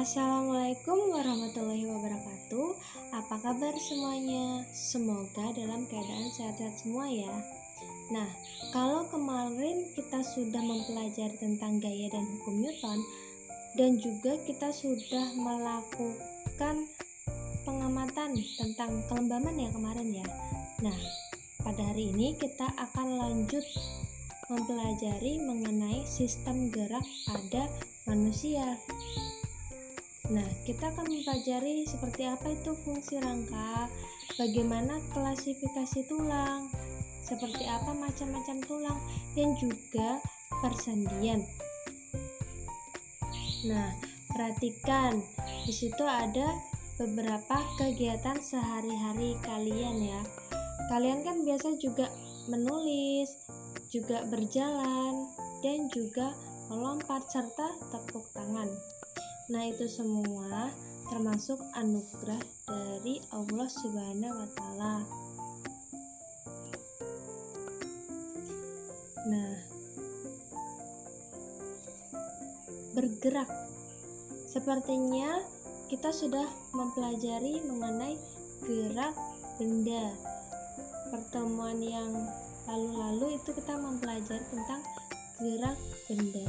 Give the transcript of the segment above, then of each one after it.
Assalamualaikum warahmatullahi wabarakatuh. Apa kabar semuanya? Semoga dalam keadaan sehat-sehat semua ya. Nah, kalau kemarin kita sudah mempelajari tentang gaya dan hukum Newton, dan juga kita sudah melakukan pengamatan tentang kelembaman ya kemarin ya. Nah, pada hari ini kita akan lanjut mempelajari mengenai sistem gerak pada manusia. Nah, kita akan mempelajari seperti apa itu fungsi rangka, bagaimana klasifikasi tulang, seperti apa macam-macam tulang, dan juga persendian. Nah, perhatikan, di situ ada beberapa kegiatan sehari-hari kalian ya. Kalian kan biasa juga menulis, juga berjalan, dan juga melompat serta tepuk tangan. Nah, itu semua termasuk anugerah dari Allah Subhanahu wa Ta'ala. Nah, bergerak. Sepertinya kita sudah mempelajari mengenai gerak benda. Pertemuan yang lalu-lalu itu kita mempelajari tentang gerak benda.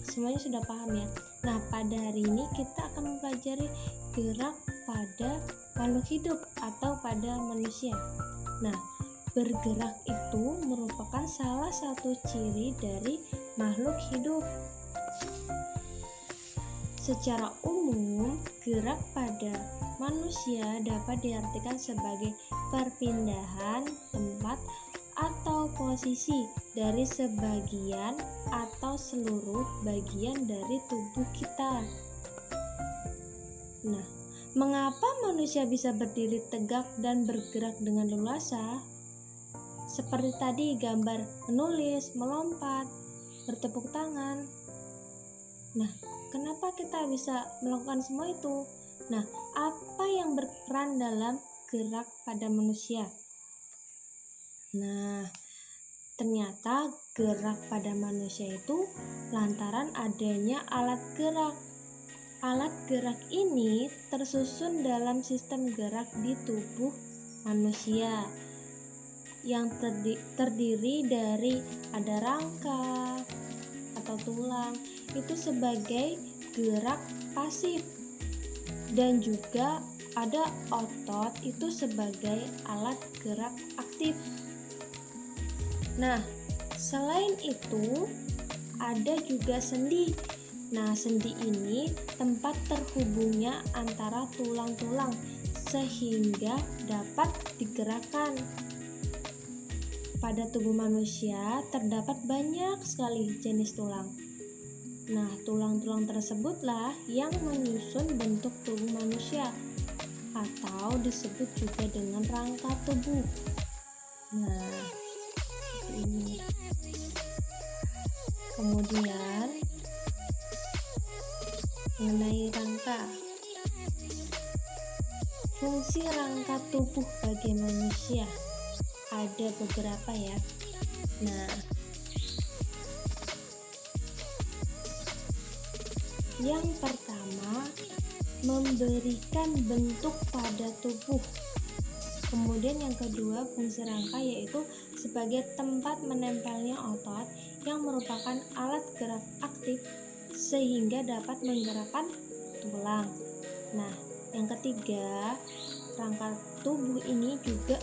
Semuanya sudah paham ya. Nah, pada hari ini kita akan mempelajari gerak pada makhluk hidup atau pada manusia. Nah, bergerak itu merupakan salah satu ciri dari makhluk hidup. Secara umum, gerak pada manusia dapat diartikan sebagai perpindahan tempat atau posisi dari sebagian atau seluruh bagian dari tubuh kita. Nah, mengapa manusia bisa berdiri tegak dan bergerak dengan leluasa? Seperti tadi gambar menulis, melompat, bertepuk tangan. Nah, kenapa kita bisa melakukan semua itu? Nah, apa yang berperan dalam gerak pada manusia? Nah, ternyata gerak pada manusia itu lantaran adanya alat gerak. Alat gerak ini tersusun dalam sistem gerak di tubuh manusia yang terdiri dari ada rangka atau tulang itu sebagai gerak pasif, dan juga ada otot itu sebagai alat gerak aktif. Nah, selain itu ada juga sendi. Nah, sendi ini tempat terhubungnya antara tulang-tulang sehingga dapat digerakkan. Pada tubuh manusia terdapat banyak sekali jenis tulang. Nah, tulang-tulang tersebutlah yang menyusun bentuk tubuh manusia atau disebut juga dengan rangka tubuh. Nah, ini. Kemudian mengenai rangka. Fungsi rangka tubuh bagi manusia ada beberapa ya. Nah, yang pertama, memberikan bentuk pada tubuh. Kemudian yang kedua, fungsi rangka yaitu sebagai tempat menempelnya otot yang merupakan alat gerak aktif sehingga dapat menggerakkan tulang. Nah, yang ketiga, rangka tubuh ini juga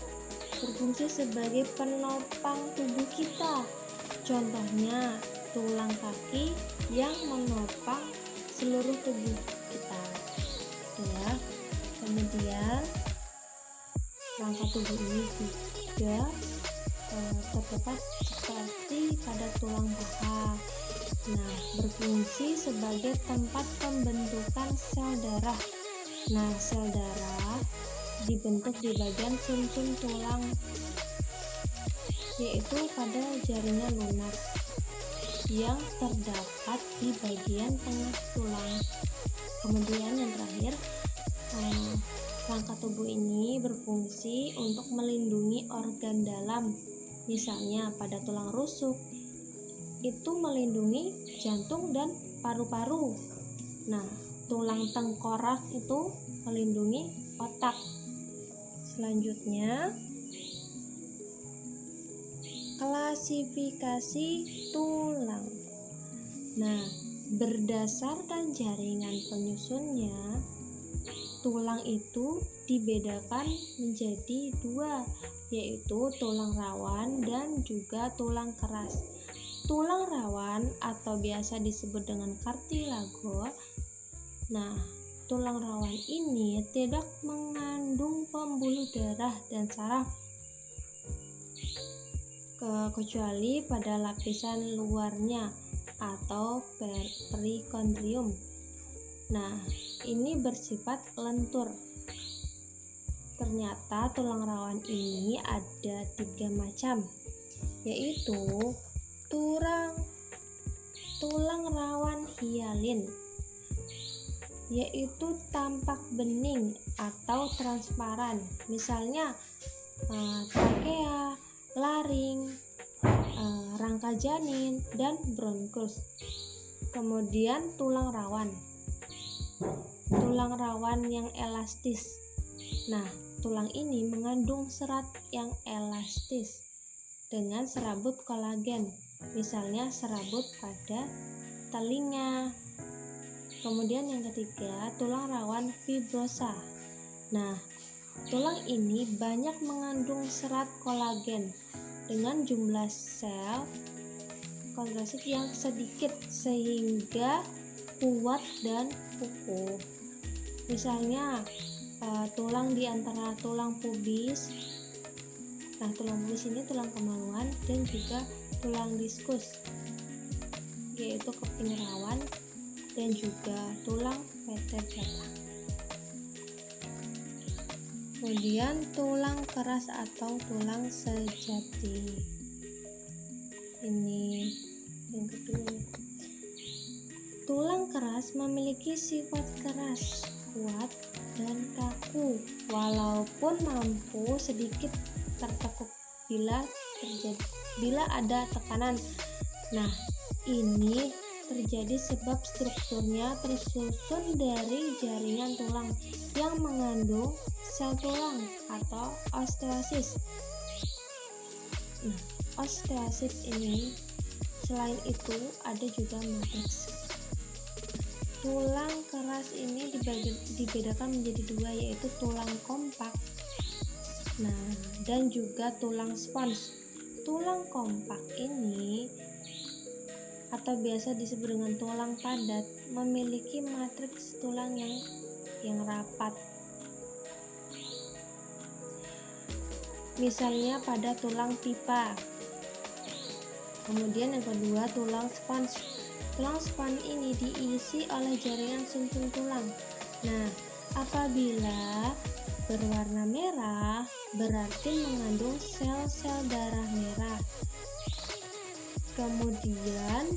berfungsi sebagai penopang tubuh kita. Contohnya, tulang kaki yang menopang seluruh tubuh kita. Ya. Kemudian rangka tubuh ini juga terdapat seperti pada tulang paha. Nah, berfungsi sebagai tempat pembentukan sel darah. Nah, sel darah dibentuk di bagian sumsum tulang, yaitu pada jaringan lunak yang terdapat di bagian tengah tulang. Kemudian yang terakhir, rangka tubuh ini berfungsi untuk melindungi organ dalam. Misalnya pada tulang rusuk itu melindungi jantung dan paru-paru. Nah, tulang tengkorak itu melindungi otak. Selanjutnya, klasifikasi tulang. Nah, berdasarkan jaringan penyusunnya, tulang itu dibedakan menjadi dua, yaitu tulang rawan dan juga tulang keras. Tulang rawan atau biasa disebut dengan kartilago. Nah, tulang rawan ini tidak mengandung pembuluh darah dan saraf, kecuali pada lapisan luarnya atau perikondrium. Nah, ini bersifat lentur. Ternyata tulang rawan ini ada 3 macam, yaitu tulang rawan hialin, yaitu tampak bening atau transparan, misalnya trakea, laring, rangka janin, dan bronkus. Kemudian tulang rawan yang elastis. Nah, tulang ini mengandung serat yang elastis dengan serabut kolagen, misalnya serabut pada telinga. Kemudian yang ketiga, tulang rawan fibrosa. Nah, tulang ini banyak mengandung serat kolagen dengan jumlah sel kolagen yang sedikit sehingga kuat dan kukuh. Misalnya tulang di antara tulang pubis. Nah, tulang pubis ini tulang kemaluan dan juga tulang diskus, yaitu keping rawan, dan juga tulang vertebra. Kemudian tulang keras atau tulang sejati. Ini yang kedua. Tulang keras memiliki sifat keras, kuat, dan kaku, walaupun mampu sedikit tertekuk bila ada tekanan. Nah, ini terjadi sebab strukturnya tersusun dari jaringan tulang yang mengandung sel tulang atau osteosis. Nah, osteosis ini selain itu ada juga matriks. Tulang keras ini dibedakan menjadi dua, yaitu tulang kompak, nah, dan juga tulang spons. Tulang kompak ini atau biasa disebut dengan tulang padat memiliki matriks tulang yang rapat. Misalnya pada tulang pipa. Kemudian yang kedua, tulang spons. Tulang spons ini diisi oleh jaringan sumsum tulang. Nah, apabila berwarna merah berarti mengandung sel-sel darah merah. Kemudian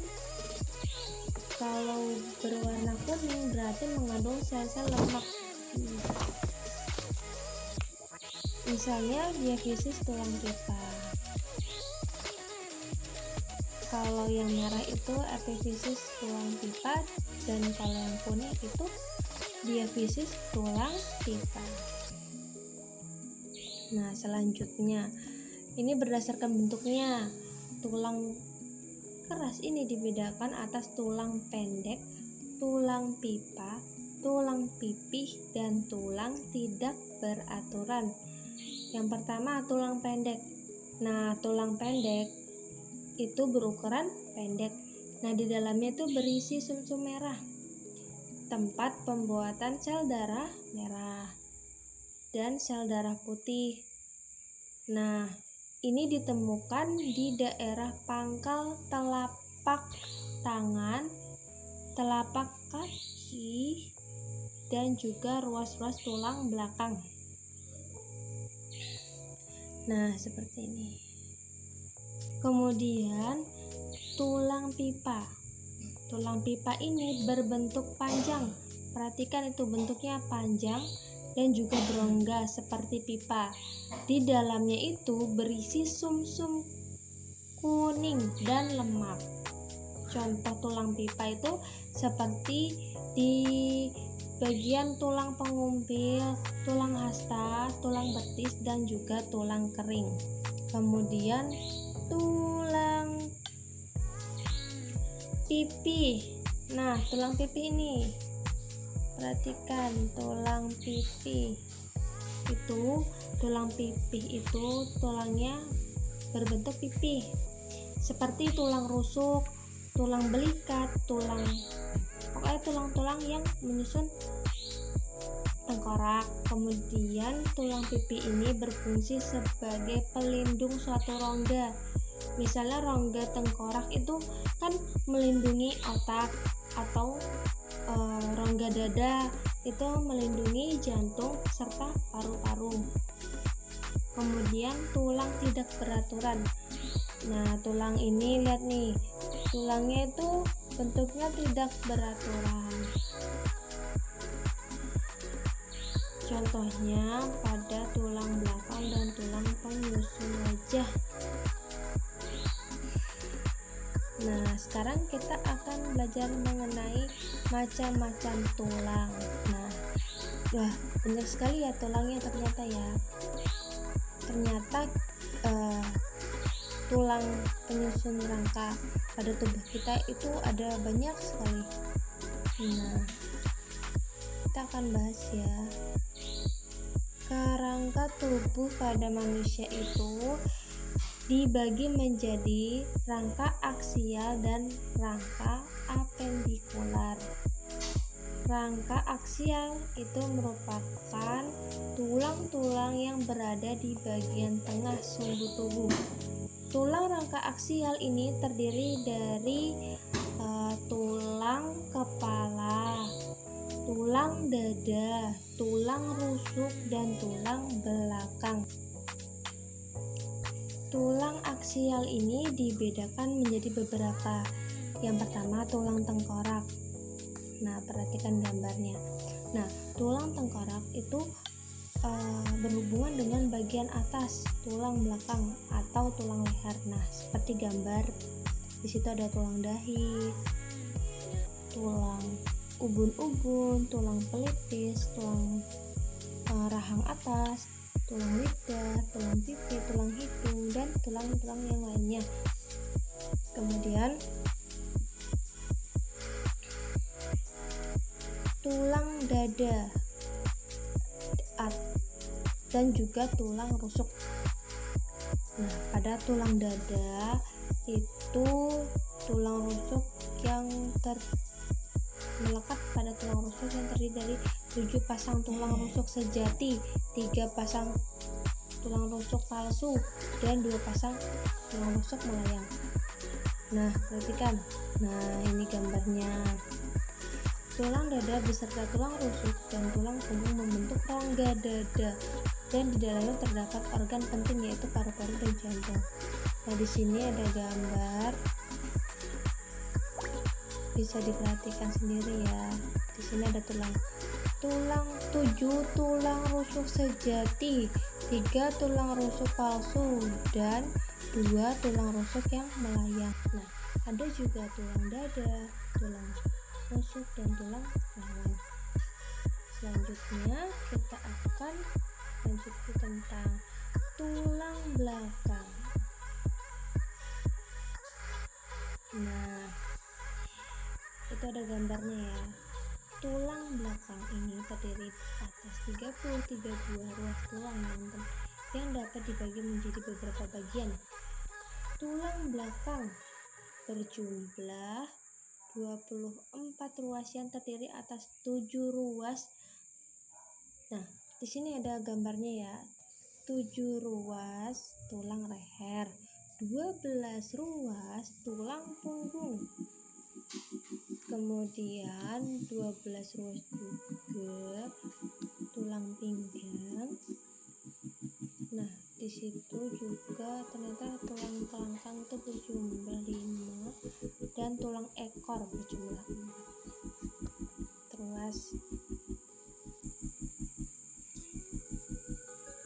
kalau berwarna kuning berarti mengandung sel-sel lemak. Misalnya diafisis tulang pipa. Kalau yang merah itu epifisis tulang pipa, dan kalau yang kuning itu diafisis tulang pipa. Nah, selanjutnya ini berdasarkan bentuknya. Tulang keras ini dibedakan atas tulang pendek, tulang pipa, tulang pipih, dan tulang tidak beraturan. Yang pertama, tulang pendek. Nah, tulang pendek itu berukuran pendek. Nah, di dalamnya itu berisi sumsum merah, tempat pembuatan sel darah merah dan sel darah putih. Nah, ini ditemukan di daerah pangkal telapak tangan, telapak kaki, dan juga ruas-ruas tulang belakang. Nah, seperti ini. Kemudian tulang pipa. Tulang pipa ini berbentuk panjang. Perhatikan itu bentuknya panjang dan juga berongga seperti pipa. Di dalamnya itu berisi sumsum kuning dan lemak. Contoh tulang pipa itu seperti Di bagian tulang pengumbil, tulang hasta, tulang betis, dan juga tulang kering. Kemudian tulang pipi. Nah, tulang pipi ini, perhatikan tulang pipi. Tulang pipi itu tulangnya berbentuk pipi, seperti tulang rusuk, tulang belikat, pokoknya tulang-tulang yang menyusun tengkorak. Kemudian tulang pipi ini berfungsi sebagai pelindung suatu rongga. Misalnya rongga tengkorak itu kan melindungi otak, atau rongga dada itu melindungi jantung serta paru-paru. Kemudian tulang tidak beraturan. Nah, tulang ini lihat nih, tulangnya itu bentuknya tidak beraturan. Contohnya pada tulang belakang dan tulang penyusun wajah. Nah, sekarang kita akan belajar mengenai macam-macam tulang. Nah, wah, banyak sekali ya tulangnya ternyata ya. Ternyata tulang penyusun rangka pada tubuh kita itu ada banyak sekali. Nah, kita akan bahas ya. Kerangka tubuh pada manusia itu dibagi menjadi rangka aksial dan rangka apendikular. Rangka aksial itu merupakan tulang-tulang yang berada di bagian tengah sumbu tubuh. Tulang rangka aksial ini terdiri dari tulang kepala, tulang dada, tulang rusuk, dan tulang belakang. Tulang aksial ini dibedakan menjadi beberapa. Yang pertama, tulang tengkorak. Nah, perhatikan gambarnya. Nah, tulang tengkorak itu berhubungan dengan bagian atas tulang belakang atau tulang leher. Nah, seperti gambar di situ ada tulang dahi, tulang ubun-ubun, tulang pelipis, tulang rahang atas, tulang lidah, tulang pipi, tulang hidung, dan tulang-tulang yang lainnya. Kemudian tulang dada dan juga tulang rusuk. Nah, pada tulang dada itu tulang rusuk yang melekat pada tulang rusuk yang terdiri dari 7 pasang tulang rusuk sejati, 3 pasang tulang rusuk palsu, dan 2 pasang tulang rusuk melayang. Nah, perhatikan. Nah, ini gambarnya. Tulang dada beserta tulang rusuk dan tulang punggung membentuk rongga dada, dan di dalamnya terdapat organ penting yaitu paru-paru dan jantung. Nah, di sini ada gambar, bisa diperhatikan sendiri ya. Di sini ada tulang 7 tulang rusuk sejati, 3 tulang rusuk palsu, dan 2 tulang rusuk yang melayang. Nah, ada juga tulang dada, tulang rusuk, dan tulang rahang. Selanjutnya kita akan lanjut tentang tulang belakang. Nah, itu ada gambarnya ya. Tulang belakang ini terdiri atas 33 buah ruas tulang yang dapat dibagi menjadi beberapa bagian. Tulang belakang berjumlah 24 ruas yang terdiri atas 7 ruas. Nah, di sini ada gambarnya ya. 7 ruas tulang leher, 12 ruas tulang punggung. Kemudian 12 ruas juga tulang pinggang. Nah, di situ juga ternyata tulang kelangkang itu berjumlah 5 dan tulang ekor berjumlah 4. Terus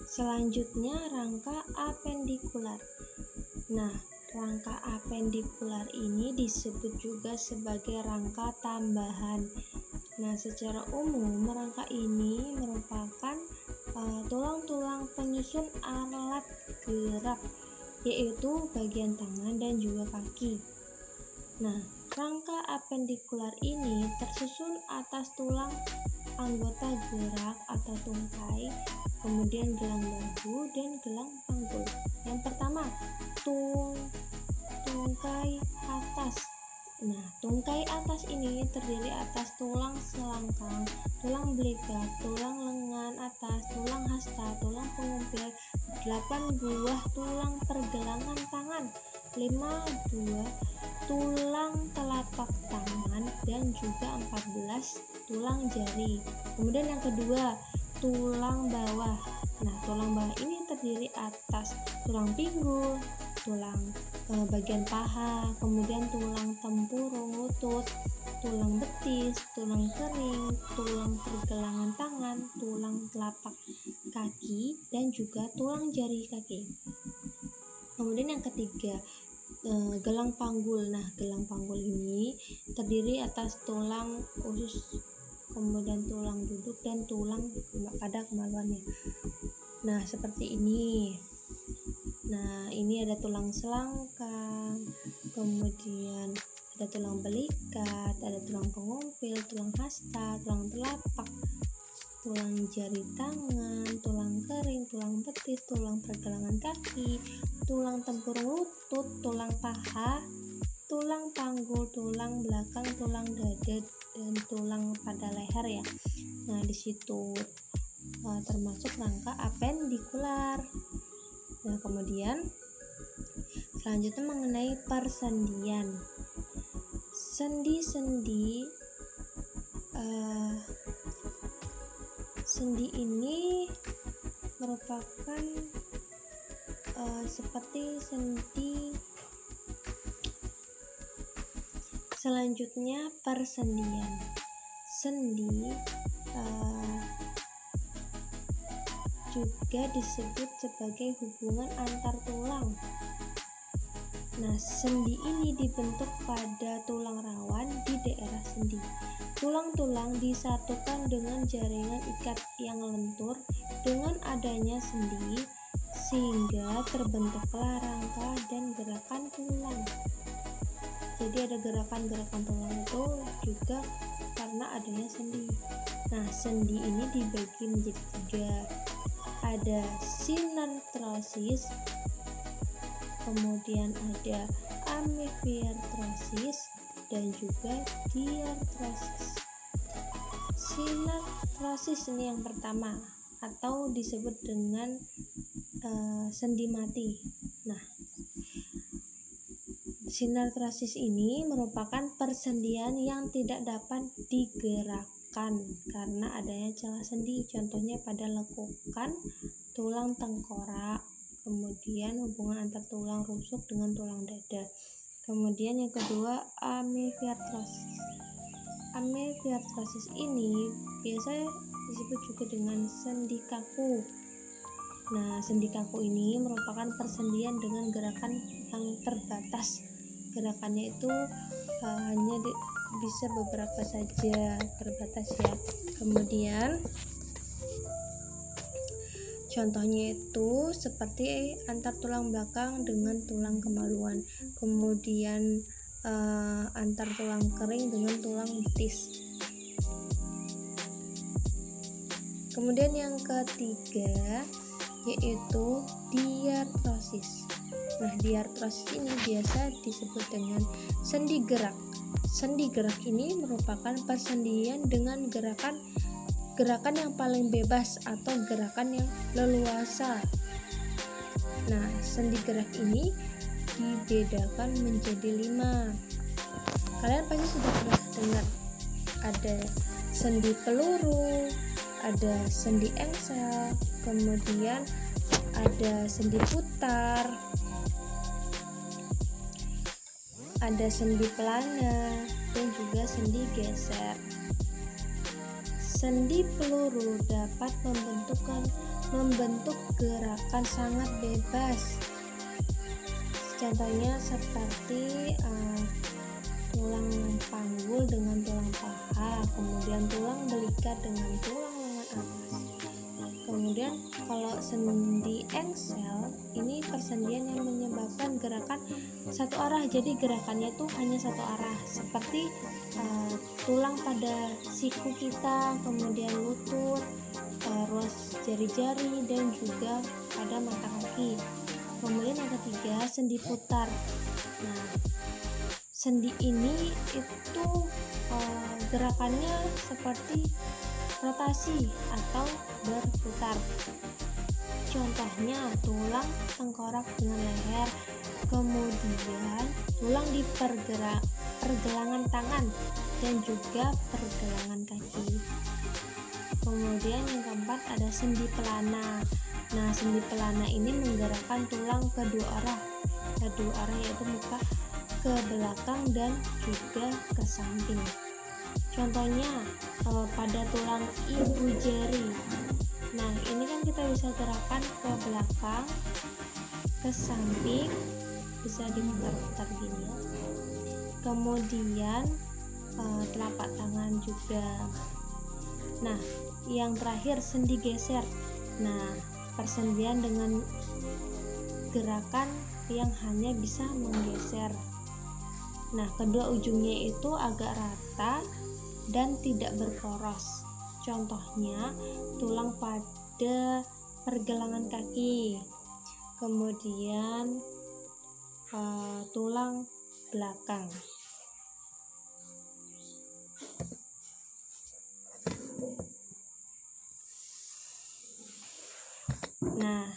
selanjutnya rangka apendikular. Nah, rangka apendikular ini disebut juga sebagai rangka tambahan. Nah, secara umum rangka ini merupakan tulang-tulang penyusun alat gerak, yaitu bagian tangan dan juga kaki. Nah, rangka apendikular ini tersusun atas tulang anggota gerak atau tungkai, kemudian gelang bahu dan gelang panggul. Yang pertama, tungkai atas. Nah, tungkai atas ini terdiri atas tulang selangkang, tulang belikat, tulang lengan atas, tulang hasta, tulang pengumpil, 8 buah tulang pergelangan tangan, 5 buah tulang telapak tangan, dan juga 14 tulang jari. Kemudian yang kedua, tulang bawah. Nah, tulang bawah ini terdiri atas tulang pinggul, tulang bagian paha, kemudian tulang tempurung lutut, tulang betis, tulang kering, tulang pergelangan tangan, tulang telapak kaki, dan juga tulang jari kaki. Kemudian yang ketiga, gelang panggul. Nah, gelang panggul ini terdiri atas tulang usus, kemudian tulang duduk, dan tulang pada kemaluannya. Nah, seperti ini. Nah, ini ada tulang selangkang, kemudian ada tulang belikat, ada tulang pengumpil, tulang hasta, tulang telapak, tulang jari tangan, tulang kering, tulang betis, tulang pergelangan kaki, tulang tempurung lutut, tulang paha, tulang panggul, tulang belakang, tulang dada, dan tulang pada leher ya. Nah, di situ termasuk rangka apendikular. Nah, kemudian selanjutnya mengenai persendian. Sendi ini merupakan seperti sendi. Selanjutnya persendian. Sendi juga disebut sebagai hubungan antar tulang. Nah, sendi ini dibentuk pada tulang rawan di daerah sendi. Tulang-tulang disatukan dengan jaringan ikat yang lentur dengan adanya sendi, sehingga terbentuklah rangka dan gerakan tulang. Jadi ada gerakan-gerakan tulang itu juga karena adanya sendi. Nah, sendi ini dibagi menjadi 3. Ada sinartrosis, kemudian ada amifiartrosis, dan juga diartrosis. Sinartrosis ini yang pertama, atau disebut dengan sendi mati. Nah, sinartrosis ini merupakan persendian yang tidak dapat digerakkan karena adanya celah sendi, contohnya pada lekukan tulang tengkorak, kemudian hubungan antar tulang rusuk dengan tulang dada. Kemudian yang kedua, amifiartrosis. Amifiartrosis ini biasa disebut juga dengan sendi kaku. Nah, sendi kaku ini merupakan persendian dengan gerakan yang terbatas. Gerakannya itu hanya bisa beberapa saja, terbatas ya. Kemudian contohnya itu seperti antar tulang belakang dengan tulang kemaluan, kemudian antar tulang kering dengan tulang betis. Kemudian yang ketiga yaitu diartrosis. Nah, diartrosis ini biasa disebut dengan sendi gerak. Sendi gerak ini merupakan persendian dengan gerakan yang paling bebas atau gerakan yang leluasa. Nah, sendi gerak ini dibedakan menjadi 5. Kalian pasti sudah pernah dengar ada sendi peluru, ada sendi engsel, kemudian ada sendi putar, ada sendi pelana, dan juga sendi geser. Sendi peluru dapat membentuk gerakan sangat bebas. Contohnya seperti tulang panggul dengan tulang paha, kemudian tulang belikat dengan tulang lengan atas. Kemudian kalau sendi engsel, ini persendian yang menyebabkan gerakan satu arah, jadi gerakannya tuh hanya satu arah, seperti tulang pada siku kita, kemudian lutut, terus jari-jari, dan juga pada mata kaki. Kemudian yang ketiga, sendi putar. Nah, sendi ini itu gerakannya seperti rotasi atau berputar. Contohnya tulang tengkorak dengan leher, kemudian tulang di pergelangan tangan dan juga pergelangan kaki. Kemudian yang keempat ada sendi pelana. Nah, sendi pelana ini menggerakkan tulang kedua arah yaitu muka ke belakang dan juga ke samping. Contohnya pada tulang ibu jari. Nah, ini kan kita bisa gerakan ke belakang, ke samping, bisa diputar-putar gini ya. Kemudian telapak tangan juga. Nah, yang terakhir sendi geser. Nah, persendian dengan gerakan yang hanya bisa menggeser. Nah, kedua ujungnya itu agak rata dan tidak berporos. Contohnya tulang pada pergelangan kaki, kemudian tulang belakang. Nah,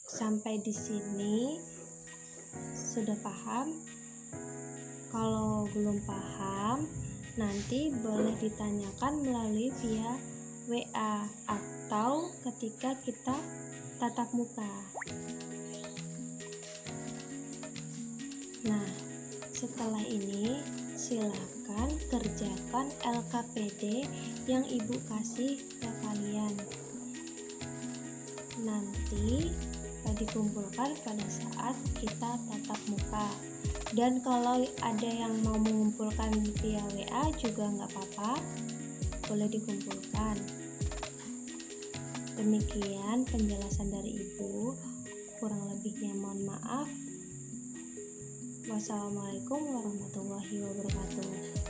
sampai di sini sudah paham? Kalau belum paham, nanti boleh ditanyakan melalui via WA atau ketika kita tatap muka. Nah, setelah ini silakan kerjakan LKPD yang Ibu kasih ke kalian. Nanti dikumpulkan pada saat kita tatap muka. Dan kalau ada yang mau mengumpulkan via WA juga nggak apa-apa, boleh dikumpulkan. Demikian penjelasan dari Ibu, kurang lebihnya mohon maaf. Wassalamualaikum warahmatullahi wabarakatuh.